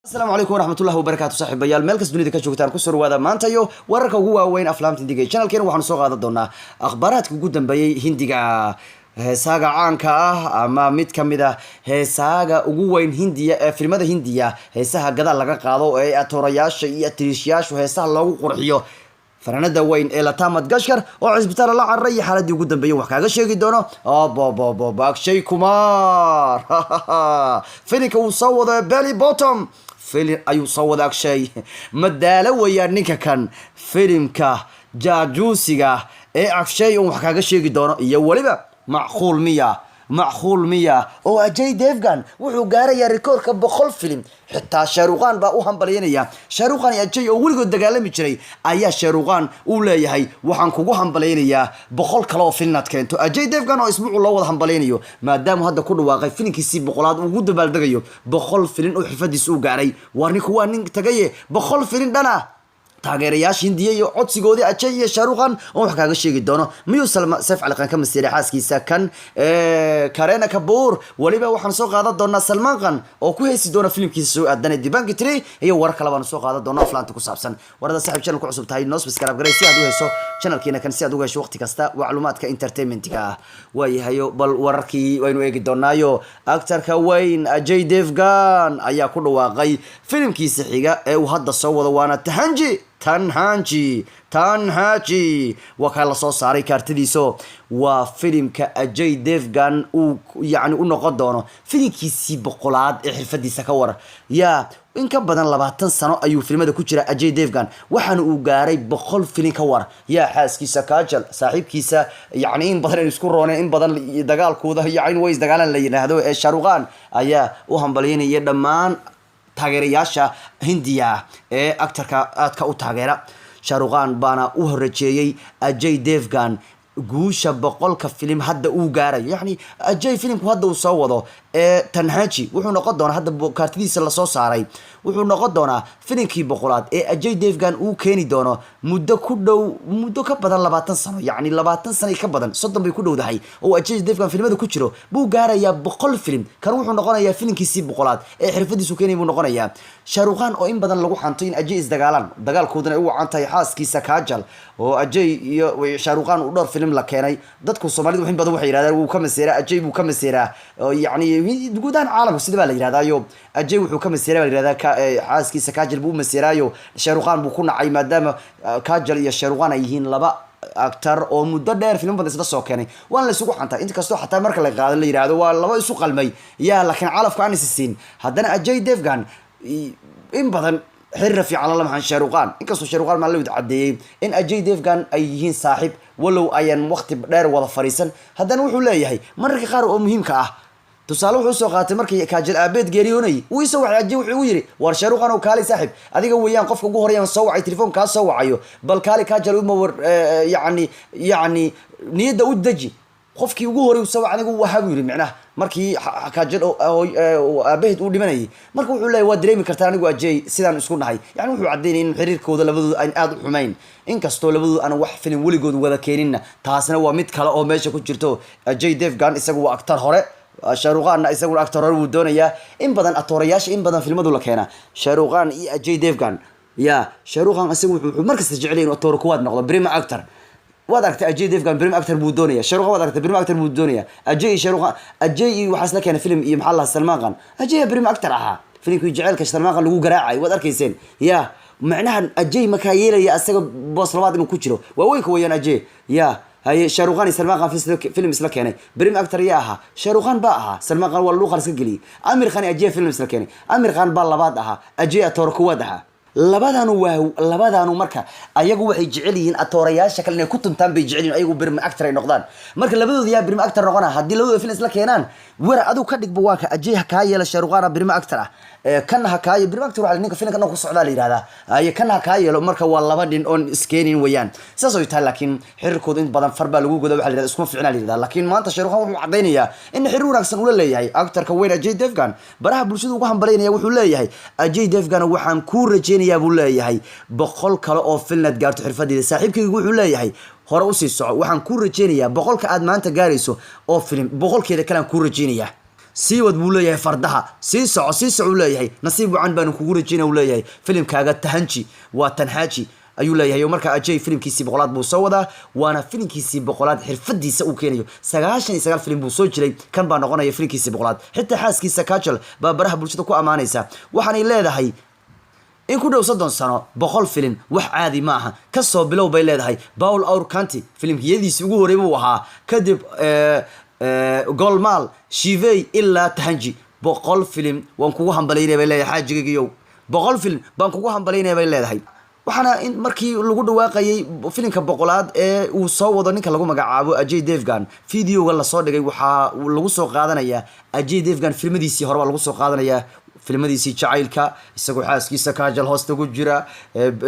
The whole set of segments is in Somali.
السلام عليكم ورحمة الله وبركاته صاحب بيال ملكس دنيا ka joogtaan ku soo wada maanta iyo wararka ugu waaweyn aflaamta Hindiga channelkeena waxaan soo qaadan doonaa akhbaaraadka ugu dambeeyay Hindiga heesaga caanka ah ama mid kamid ah heesaga ugu weyn Hindiya ee filimada Hindiya heesaha gadaal laga qaado ee atoorayaasha iyo atirishayaashu heesaha loogu qurxiyo fanaanada weyn ee Lata Mangeshkar oo cisbitaal la carray xaaladii ugu dambeeyay wax kaaga sheegi doono Akshay Kumar filimka uu soo wada Belly Bottom فيلم أيو صوّد أكشي مدالة ويا نيكا كان فيلم كا جاجوسيغا أكشي وحكاكا شيكي دونا يوليبا معقول مية أو أجاي ديفغان وحو غاريا ريكوركا بخول فيلم حتى شاروخان با وحن بلينيا شاروخان أجاي أولغو دقالمي جري أيا شاروخان أولايهاي وحن كوغو حن بلينيا بخول كلاو فيلمات كنتو أجاي ديفغان أو اسمعو الله وحن بلينيو مادام هادا كله واقعي فيلم كيسي بقولاد وغود بالدقايو بخول فيلم وحفادي سو غاري وارنيكو وانين تغايي بخول فيلم دانا taageerayaasha Hindiya iyo codsigoodii Ajay iyo Shahrukhan oo wax kaaga sheegi doono miyuu Saif Ali Khan ka masiiray xaaskiisa kan Kareena Kapoor waliba waxaan soo qaadan doonaa Salman Khan oo ku heesi doona filimkiisa soo aadanay Dibank 3 iyo war kale baan soo qaadan doonaa aflaanta ku saabsan warada saaxiib channel ku cusub tahay noo subscribe garay si aad u hesho channelkeena kan si aad uga hesho waqti kasta macluumaadka entertainment-ka waayahayo bal wararkii waynu eegi doonaayo actor-ka weyn Ajay Devgan ayaa ku dhawaaqay filimkiisa xiga ee uu hadda soo wado waana Tanhaji wakala soo saaray kaartidiiso waa filimka Ajay Devgan uu yaani u noqon doono filimkiisii boqolaad ee xirfadiisa ka war in ka badan 20 sano ayuu filimada ku jira Ajay Devgan waxaana uu gaaray 100 filim ka war xaaskiisa Kajal saaxiibkiisa yaani in badan isku roonay in badan dagaalkooda yaani way isdagaalan la yiraahdo ee Shahrukhan ayaa u hambalyeynaya dhamaan taageerayaasha Hindiya ee actor-ka aadka u taageera Shahrukhan baana u horeeyay Ajay Devgan guusha boqolka filim hadda uu gaaray yaani Ajay filimku hadda uu soo wado ee Tanhaji wuxuu noqon doonaa hadda kaartidiisa la soo saaray wuxuu noqon doonaa filimkii boqolaad ee Ajay Devgan uu keeni doono muddo ka badan 20 sano yaani 20 sano ka badan 30 bay ku dhowdahay oo Ajay Devgan filimada ku jiro buu gaarayaa 100 filim kan wuxuu noqonayaa filimkiisii boqolaad ee xirfadiisu keenay buu noqonayaa Shahrukhan oo in badan lagu xanto in Ajay dagaalkoodana uu caantay xaaskiisa Kajal oo Ajay iyo Shahrukhan u dhor filim la keenay dadku Soomaalidu waxin badan waxay yiraahdaan uu ka maseeraa Ajay buu ka maseeraa yaani guudaan caalamka sida baa la yiraahdaayo Ajay wuxuu ka maseeraa la yiraahdaa xaaskiisa Kajal buu maseeraayo Shahrukhan buu ku nacay maadaama Kajal iyo Shahrukhan ay yihiin laba actor oo muddo dheer film badan isla soo keenay waan la isugu xantaa inta kasto xataa marka la qaado la yiraahdo waa laba isu qalmay laakiin calafka aan isiin haddana Ajay Devgan in badan xirra fi cala lama Shahrukhan inkastoo Shahrukhan ma la wada cadeeyay in Ajay Devgan ay yihiin saaxiib walow ayan waqti dheer wada fariisan haddana wuxuu leeyahay mararka qaar oo muhiimka ah tusaale wuxuu soo qaatay markii Kajal aabeed geeriyoonay uu isoo wax Ajay wuxuu yiri war Shahrukhan oo kaali saaxiib adiga weeyaan qofka ugu horeeyay soo wacay telefoonka soo wacayo bal kaali Kajal uma war yaani niyada u daji qofkii ugu horeeyay soo anigu waxa uu yiri macnaha markii Kajal oo aabeed uu dhimanayay marka wuxuu leeyahay waa dareemi kartaa anigu Ajay sidaan isku nahay yaani wuxuu cadeeyay in xiriirkooda labadooda ay aad u xumayn inkastoo labadooda aan wax filim waligood wada keenina taasna waa mid kale oo meesha ku jirto Ajay Devgan isagu waa actor hore Shahrukhan isagu actor hore uu doonayaa in badan atoorayaasha in badan filmadu la keena Shahrukhan iyo Ajay Devgan Shahrukhan isagu wuxuu markasta jecel yahay inuu actor kuwaad noqdo prime actor waad aragtay Ajay Devgan prime actor buu doonayaa Shahrukhan waad aragtay prime actor buu doonayaa Ajay waxa isla keenay film iyo maxaa la Salman Khan Ajay prime actor aha filimkii jaceelka Salman Khan lagu garaacay waad arkayseen macnaha Ajay ma ka yeelaya asaga boos labaad inuu ku jiro waa weyn ka weeyaan Ajay هاي شاروخان سلمان خان في فيلم سلكاني بريم أكتر ياها شاروخان باها سلمان خان والله خلص قلي أمير خان أجي فيلم سلكاني أمير خان بالله بعدها أجي أتوركوادها labadaanu marka ayagu waxay jeceliin atoorayaasha kale inay ku tuntaan bay jeceliin ayagu birma actor ay noqdaan marka labadooda yaa birma actor noqona hadii labadooda film isla keenaan war adu ka dhigba waa ka Ajay ka yeela Shahrukhan birma actor kan ha ka yeela birma actor waxa ninka filmka ku socda la yiraahdaa ay kan ha ka yeelo marka waa laba dhin on iskeenin wayaan saas oo taa laakiin xiriirkooda in badan farba lagu godo waxa la yiraahdaa isku fiicnaa la yiraahdaa laakiin maanta Shahrukhan wuxuu cadeynayaa in xiriir wanaagsan uu leeyahay actor-ka weyn Ajay Devgan baraha bulshada ugu hambalyeynaya wuxuu leeyahay Ajay Devgan waxaan ku rajeynayaa buu leeyahay boqol kale oo filnad gaarto xirfadiisa saaxiibkaygu wuxuu leeyahay hore u sii soco waxaan ku rajeynayaa boqolka aad maanta gaarayso oo film boqolkeeda kale aan ku rajeynayaa sii wad buu leeyahay fardaha sii soco uu leeyahay nasiib wacan baan kugu rajeyna uu leeyahay filimkaaga tahanji waa tanhaji ayuu leeyahay marka Ajay filimkiisii boqolaad buu soo wadaa waana filimkiisii boqolaad xirfadiisa uu keenayo 99 filim buu soo jiray kan baa noqonaya filimkiisii boqolaad xitaa xaaskiisa Kajal baa baraha bulshada ku amaanaysa waxaanay leedahay in ku dhow 30 sano 100 filim wax caadi ma aha ka soo bilow bay leedahay Paul Aurkanti filimkiyadiisii ugu horeeyay buu ahaa kadib Golmaal Shivey illa Tahanji 100 filim waan kugu hambaleynay bay leedahay xaajigiiyow 100 filim baan kugu hambaleynay bay leedahay waxana in markii lagu dhawaaqayay filimka boqolaad ee uu soo wado ninka lagu magacaabo Ajay Devgan fiidiyoga la soo dhigay waxa lagu soo qaadanaya Ajay Devgan filmadiisii hore lagu soo qaadanaya filmadiisii jacaylka isagoo xaaskiisa Kajal hoosta ugu jira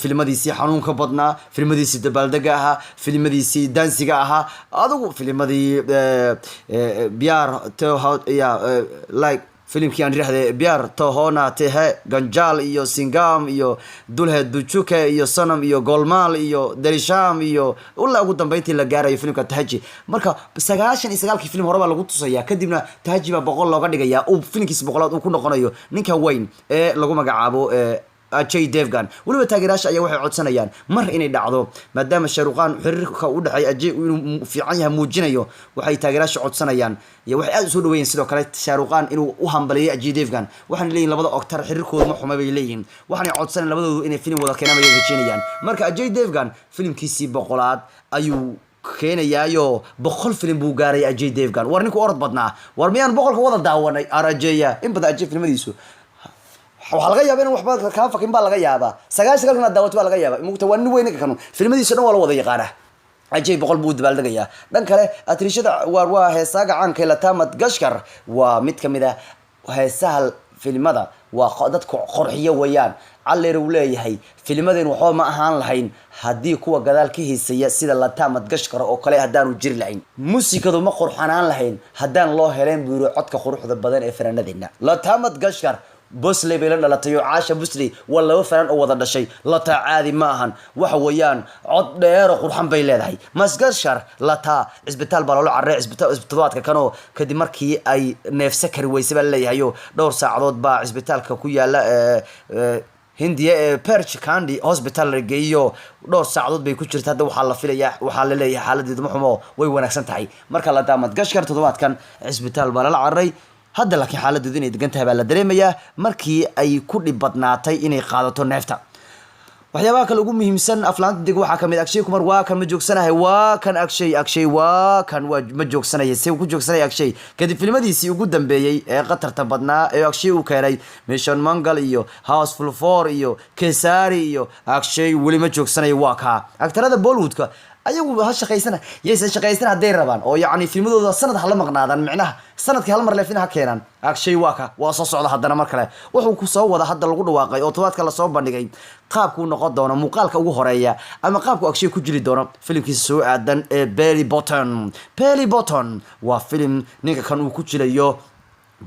filmadiisii xanuunka badnaa filmadiisii dabaaldega aha filmadiisii dansiga aha adigu filmadii biyaar like filimkii aan rixday biyaar tohona tehe ganjal iyo singam iyo dulhe duchuke iyo sanam iyo golmaal iyo delisham iyo ulla ugu dambeyntii la gaarayo filimka Tahaji marka 99 film hore baa lagu tusaya kadibna Tahaji baa 100 looga dhigaya oo filimkiisa 100 uu ku noqonayo ninka weyn ee lagu magacaabo Ajay Devgan waliba taageerayaasha ayaa waxay codsanayaan mar inay dhacdo maadaama Shaaruqan xiriirka u dhaxay Ajay inuu fiican yahay muujinayo waxay taageerayaasha codsanayaan iyo waxay aad u soo dhaweeyeen sidoo kale Shaaruqan inuu u hambaleeyo Ajay Devgan waxaan leeyahay labada actor xiriirkooda ma xuma bay leeyihiin waxaan codsanayaan labadoodu inay filim wada keenaan ay rajeynayaan marka Ajay Devgan filimkiisii boqolaad ayuu keenayaayo 100 filim buu gaaray Ajay Devgan war ninku orod badnaa war miyaan 100 ka wada daawanay arajaya in badan Ajay filmadiisu waxa laga yaabaa in waxba ka fakin baa laga yaabaa 99 kana daawad baa laga yaabaa mugta waan weyn ka kanu filmadiisa dhan waa la wada yaqaana Ajay 100 buu dabaaldegaya dhan kale atrishada waa heesaaga caanka la taamad gashkar waa mid kamid ah heesaha filmada waa dadku qorxiyo wayaan Alleer uu leeyahay filmadeen waxa ma ahaan lahayn hadii kuwa gadaal ka hiisaya sida la taamad gashkar oo kale hadaan u jiri lahayn muusikadu ma qurxanaan lahayn hadaan loo heleen buuro codka quruxda badan ee fanaanadina la taamad gashkar Bosley bay la dhalatay oo Caasha Bosley wala fanaan oo wada dhashay la taa caadi ma ahan waxa weeyaan cod dheer oo qurxan bay leedahay masgashar la taa isbitaal baa loo carray isbitaalka kanoo kadib markii ay neefsa kari weysay baa leeyahay dhowr saacadood baa isbitaalka ku yaala Hindiya Perch Candy Hospital la geeyo dhowr saacadood bay ku jirtaa hadda waxa la filayaa waxa la leeyahay xaaladeedu ma xumo way wanaagsan tahay marka la daamad gashkar toddobaadkan isbitaal baa la carray hadda laakiin xaaladdu inay degan tahay baa la dareemayaa markii ay ku dhibadnaatay inay qaadato neefta waxyaabaha kale ugu muhiimsan aflaanta dig waxa kamid Akshay Kumar waa kan ma joogsanahay waa kan Akshay waa kan ma joogsanahay si uu ku joogsanay Akshay kadib filmadiisii ugu dambeeyay ee qatarta badnaa ee Akshay uu keenay Mission Mangal iyo Houseful 4 iyo Kesari iyo Akshay wali ma joogsanay waa ka aktarada Bollywoodka ayagu ha shaqeysana yeesay shaqeysana haday rabaan oo yaani filmadooda sanad hal maqnaadan micnaha sanadkii hal mar leefina keenan Akshay waa soo socda hadana mar kale wuxuu ku soo wada hadda lagu dhawaaqay oo tobaadka la soo bandhigay qaabku noqon doono muuqaalka ugu horeeya ama qaabku Akshay ku jiri doono filimkiisa soo aadan ee Belly Button waa filim ninka kan uu ku jirayo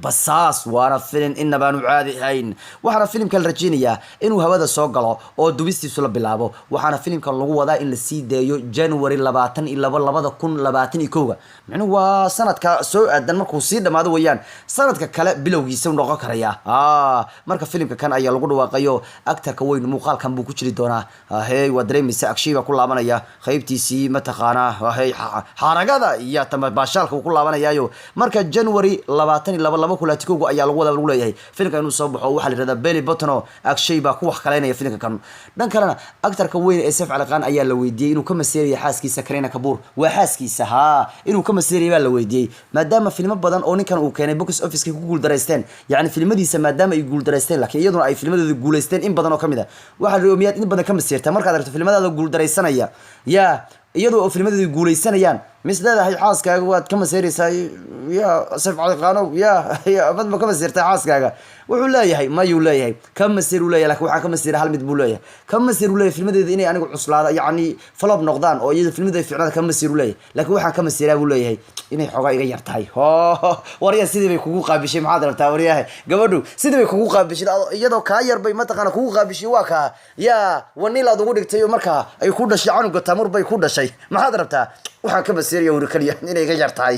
basaas waana filim inaba caadi ahayn waxana filimka la rajeenayaa inuu hawada soo galo oo dubistiisu la bilaabo waxana filimka lagu wadaa in la sii deeyo January 2021 macnaheedu waa sanadka soo aadan markuu sii dhamaado weeyaan sanadka kale bilowgiisa uu noqon karaya marka filimka kan ayaa lagu dhawaaqayo aktarka weyn muuqaalkan buu ku jiri doonaa hey waa dareemaysa Akshay baa ku laabanaya qaybtiisii ma taqaana hey xaragada iyo tambaashaalka uu ku laabanayaayo marka January 2022 kulatiga ayaa lagu wada lagu leeyahay filimka inuu soo baxo waxa la yiraahdaa Belly Button oo Akshay baa ku wax kaleynaya filimka kan dhan kalena aktarka weyn ee Saif Ali Khan ayaa la weydiiyay inuu ka maseeriyo xaaskiisa Kareena Kapoor waa xaaskiisa inuu ka maseeriyo baa la weydiiyay maadaama filmo badan oo ninkan uu keenay box office ku guul dareysteen yaani filmadiisa maadaama ay guul dareysteen laakiin iyaduna ay filmadooda guuleysteen in badan oo kamid ah waxa riyoomiyaad in badan ka maseerta markaad aragto filmadaada guul dareysanaya iyadoo filmadooda guuleysanayaan misleedahay xaaskaaga waad ka maseeraysaa ya Saif Ali Khan ya abad ma ka maseertay xaaskaaga wuxuu leeyahay ma yuu leeyahay ka maseer uu leeyahay laakiin waxa ka maseer hal mid buu leeyahay ka maseer uu leeyahay filmadeeda inay anigu cuslaada yaani flop noqdaan oo iyada filmada fiicnada ka maseer uu leeyahay laakiin waxa ka maseeraa uu leeyahay inay xogaa iga yartahay wariya sidii bay kugu qaabishay maxaad rabtaa wariyaha gabadhu sidii bay kugu qaabishay iyadoo ka yar bay ma taqaan kugu qaabishay waa ka wanila ugu dhigtay marka ay ku dhashay canuga tamur bay ku dhashay maxaad rabtaa waxaan ka basiiraya wuri kaliya inay ka jartahay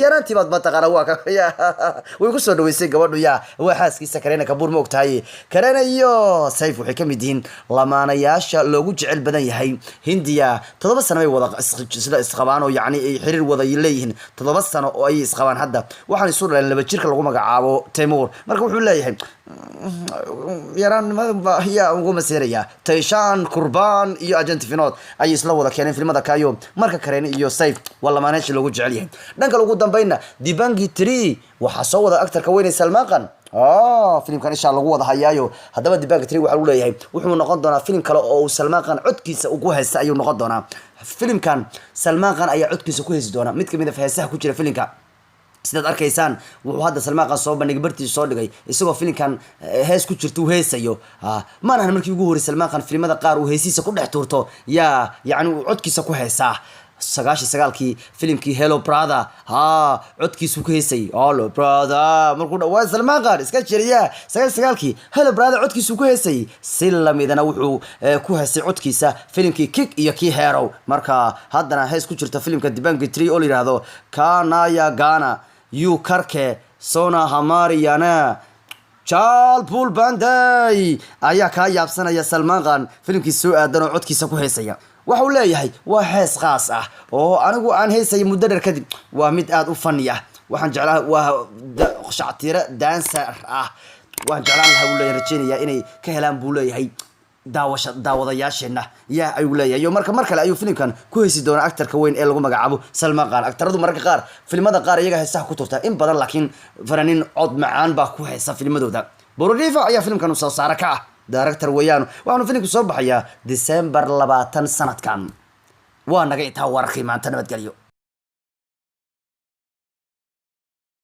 yaraantii baad mataqaana waa ka way ku soo dhaweysay gabadhu yaa waa xaaskiisa Kareena Kapoor ma ogtahay Kareena iyo Sayf waxay ka mid yihiin lamaanayaasha loogu jecel badan yahay Hindiya 7 sano ay wada isqabaan oo yacni ay xiriir wada leeyihiin 7 sano oo ay isqabaan hadda waxaan isu dhaleen laba jirka lagu magacaabo Timur marka wuxuu leeyahay yaraan ma ya ugu maseeraya Tayshan Kurban iyo Agent Finod ay isla wada keeneen filmada kaayo marka Kareena iyo Sayf wala maaneesh loogu jecel yahay dhanka ugu dambeeyna Dibangi 3 waxa soo wada actor-ka weyn Salman Khan filimkan insha Allah lagu wada hayaayo hadaba Dibangi 3 waxa uu leeyahay wuxuu noqon doonaa filim kale oo Salman Khan codkiisa ugu haysta ayuu noqon doonaa filimkan Salman Khan ayaa codkiisa ku haysta doona mid kamid ah heesaha ku jira filimka sidaad arkaysaan wuxuu hadda Salman Khan soo bandhigay bartiisa soo dhigay isagoo filimkan hees ku jirto uu heesayo ma ahan markii ugu horeysay Salman Khan filimada qaar uu heesiisa ku dhex tuurto yacni uu codkiisa ku heesaa 99kii filimkii Hello Brother codkiisu ku heesay Hello Brother markuu dhawaa Salman Khan iska jiriya 99kii Hello Brother codkiisu ku heesay si lamidana wuxuu ku heesay codkiisa filimkii Kick iyo kii Hero marka haddana hees ku jirta filimka Dibangi 3 oo yiraahdo Kanaya Gana yu karke sona hamari yana Chal Pul Banday ayaa ka yaabsanaya Salman Khan filimkii soo aadan oo codkiisa ku heesaya waxa uu leeyahay waa hees khaas ah oo anigu aan heesay muddo dheer kadib waa mid aad u fani ah waxaan jeclahay waa shactira dancer ah waxaan jeclaan lahaa uu leeyahay rajeynaya inay ka helaan buu leeyahay daawadayaasheena yaa ay leeyahay marka kale ayuu filimkan ku heesi doona actor-ka weyn ee lagu magacaabo Salman Khan actoradu marka qaar filimada qaar iyaga heesaha ku turta in badan laakiin fanaaniin cod macaan baa ku heesa filmadooda Borodifaa ayaa filimkan soo saara ka ah director weeyaan waxaanu filimku soo baxayaa December 20 sanadkan waa naga intaa warkii maanta nabadgelyo